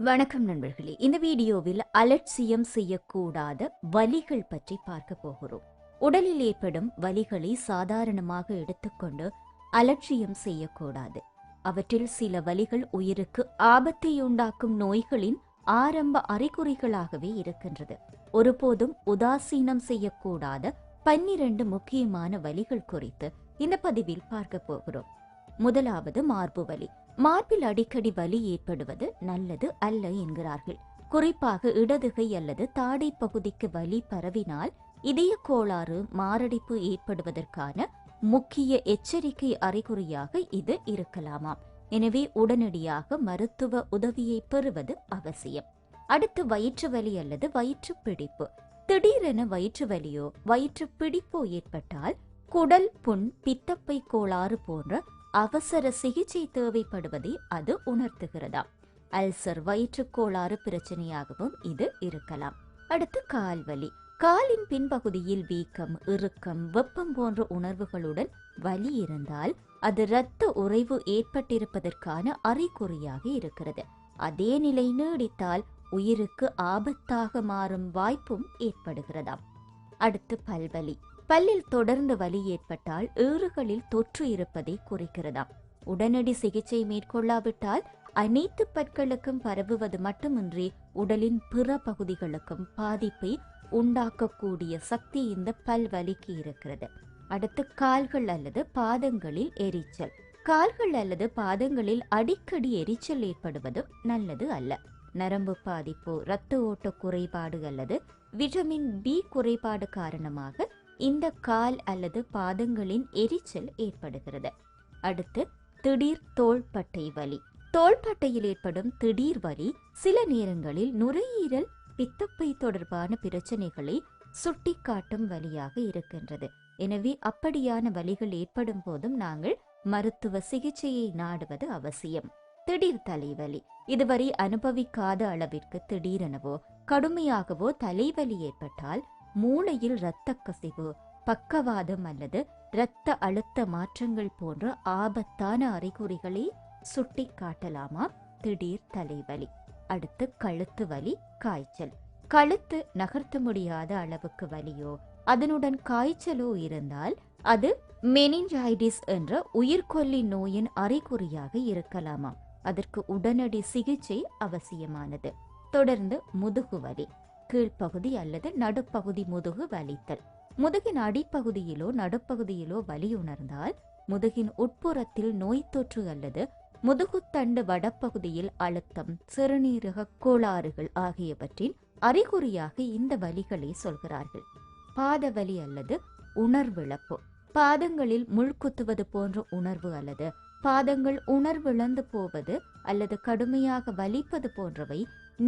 வணக்கம் நண்பர்களே. இந்த வீடியோவில் அலட்சியம் செய்யக்கூடாத வலிகள் பற்றி பார்க்க போகிறோம். உடலில் ஏற்படும் வலிகளை சாதாரணமாக எடுத்துக்கொண்டு அலட்சியம் செய்யக்கூடாது. அவற்றில் சில வலிகள் உயிருக்கு ஆபத்தை உண்டாக்கும் நோய்களின் ஆரம்ப அறிகுறிகளாகவே இருக்கின்றது. ஒருபோதும் உதாசீனம் செய்யக்கூடாத 12 முக்கியமான வலிகள் குறித்து இந்த பதிவில் பார்க்க போகிறோம். முதலாவது மார்பு வலி. மார்பில் அடிக்கடி வலி ஏற்படுவது நல்லது அல்ல என்கிறார்கள். குறிப்பாக இடதுகை அல்லது தாடை பகுதிக்கு வலி பரவினால் இதய கோளாறு, மாரடைப்பு ஏற்படுவதற்கான முக்கிய எச்சரிக்கை அறிகுறியாக இது இருக்கலாமாம். எனவே உடனடியாக மருத்துவ உதவியை பெறுவது அவசியம். அடுத்து வயிற்று வலி அல்லது வயிற்று பிடிப்பு. திடீரென வயிற்று வலியோ வயிற்று பிடிப்போ ஏற்பட்டால் குடல் புண், பித்தப்பை கோளாறு போன்ற அவசர சிகிச்சை தேவைப்படுவதை அது உணர்த்துகிறதா. அல்சர், வயிற்றுக்கோளாறு பிரச்சனையாகவும் இது இருக்கலாம். அடுத்து கால்வலி. காலின் பின்பகுதியில் வீக்கம், இறுக்கம், வெப்பம் போன்ற உணர்வுகளுடன் வலி இருந்தால் அது இரத்த உறைவு ஏற்பட்டிருப்பதற்கான அறிகுறியாக இருக்கிறது. அதே நிலை நீடித்தால் உயிருக்கு ஆபத்தாக மாறும் வாய்ப்பும் ஏற்படுகிறதாம். அடுத்து பல்வலி. பல்லில் தொடர்ந்து வலி ஏற்பட்டால் ஈறுகளில் தொற்று இருப்பதை குறிக்கிறதாம். உடனடி சிகிச்சை மேற்கொள்ளாவிட்டால் அனைத்து பற்களுக்கும் பரவுவது மட்டுமின்றி உடலின் பிற பகுதிகளுக்கும் பாதிப்பை உண்டாக்கக்கூடிய சக்தி இந்த பல்வலிக்கு இருக்கிறது. அடுத்து கால்கள் அல்லது பாதங்களில் எரிச்சல். கால்கள் அல்லது பாதங்களில் அடிக்கடி எரிச்சல் ஏற்படுவதும் நல்லது அல்ல. நரம்பு பாதிப்பு, இரத்த ஓட்ட குறைபாடு அல்லது விட்டமின் பி குறைபாடு காரணமாக இந்த கால் அல்லது பாதங்களின் எரிச்சல் ஏற்படுகிறது. அடுத்து திடீர் தோள்பட்டை வலி. தோள்பட்டையில் ஏற்படும் திடீர் வலி சில நேரங்களில் நுரையீரல், பித்தப்பை தொடர்பான பிரச்சனைகளை சுட்டிக்காட்டும் வலியாக இருக்கின்றது. எனவே அப்படியான வலிகள் ஏற்படும் போதும் நாங்கள் மருத்துவ சிகிச்சையை நாடுவது அவசியம். திடீர் தலைவலி. இதுவரை அனுபவிக்காத அளவிற்கு திடீரெனவோ கடுமையாகவோ தலைவலி ஏற்பட்டால் மூளையில் இரத்த கசிவு, பக்கவாதம் அல்லது இரத்த அழுத்த மாற்றங்கள் போன்ற ஆபத்தான அறிகுறிகளை சுட்டி காட்டலாமா திடீர் தலைவலி. அடுத்து கழுத்து வலி, காய்ச்சல். கழுத்து நகர்த்த முடியாத அளவுக்கு வலியோ அதனுடன் காய்ச்சலோ இருந்தால் அது மெனிஞ்சைட்டிஸ் என்ற உயிர்கொல்லி நோயின் அறிகுறியாக இருக்கலாமா. அதற்கு உடனடி சிகிச்சை அவசியமானது. தொடர்ந்து முதுகு வலி. கீழ்ப்பகுதி அல்லது நடுப்பகுதி முதுகு வலித்தல். முதுகின் அடிப்பகுதியிலோ நடுப்பகுதியிலோ வலி உணர்ந்தால் முதுகின் உட்புறத்தில் நோய் தொற்று அல்லது முதுகுத்தண்டு வடப்பகுதியில் அழுத்தம், சிறுநீரக கோளாறுகள் ஆகியவற்றின் அறிகுறியாக இந்த வலிகளை சொல்கிறார்கள். பாதவலி அல்லது உணர்விழப்பு. பாதங்களில் முள் குத்துவது போன்ற உணர்வு அல்லது பாதங்கள் உணர்விழந்து போவது அல்லது கடுமையாக வலிப்பது போன்றவை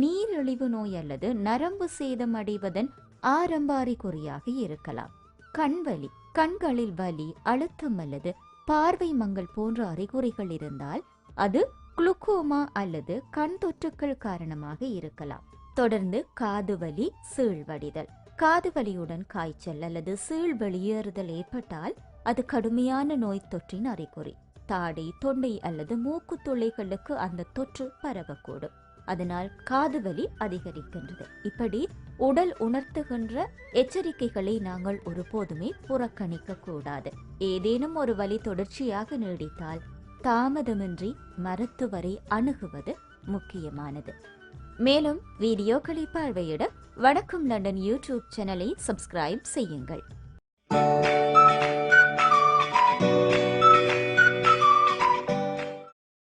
நீரிழிவு நோய் அல்லது நரம்பு சேதம் அடைவதன் ஆரம்ப அறிகுறியாக இருக்கலாம். கண்வலி. கண்களில் வலி, அழுத்தம் அல்லது பார்வை மங்கல் போன்ற அறிகுறிகள் இருந்தால் அது குளுக்கோமா அல்லது கண் தொற்றுக்கள் காரணமாக இருக்கலாம். தொடர்ந்து காதுவலி, சீழ்வடிதல். காதுவலியுடன் காய்ச்சல் அல்லது சீழ் வெளியேறுதல் ஏற்பட்டால் அது கடுமையான நோய் தொற்றின் அறிகுறி. தாடை, தொண்டை அல்லது மூக்கு துளைகளுக்கு அந்த தொற்று பரவக்கூடும். அதனால் காதுவலி அதிகரிக்கின்றது. இப்படி உடல் உணர்த்துகின்ற எச்சரிக்கைகளை நாங்கள் ஒருபோதுமே புறக்கணிக்க கூடாது. ஏதேனும் ஒரு வலி தொடர்ச்சியாக நீடித்தால் தாமதமின்றி மருத்துவரை அணுகுவது முக்கியமானது. மேலும் வீடியோக்களை பார்வையிட வணக்கம் லண்டன் யூடியூப் சேனலை சப்ஸ்கிரைப் செய்யுங்கள்.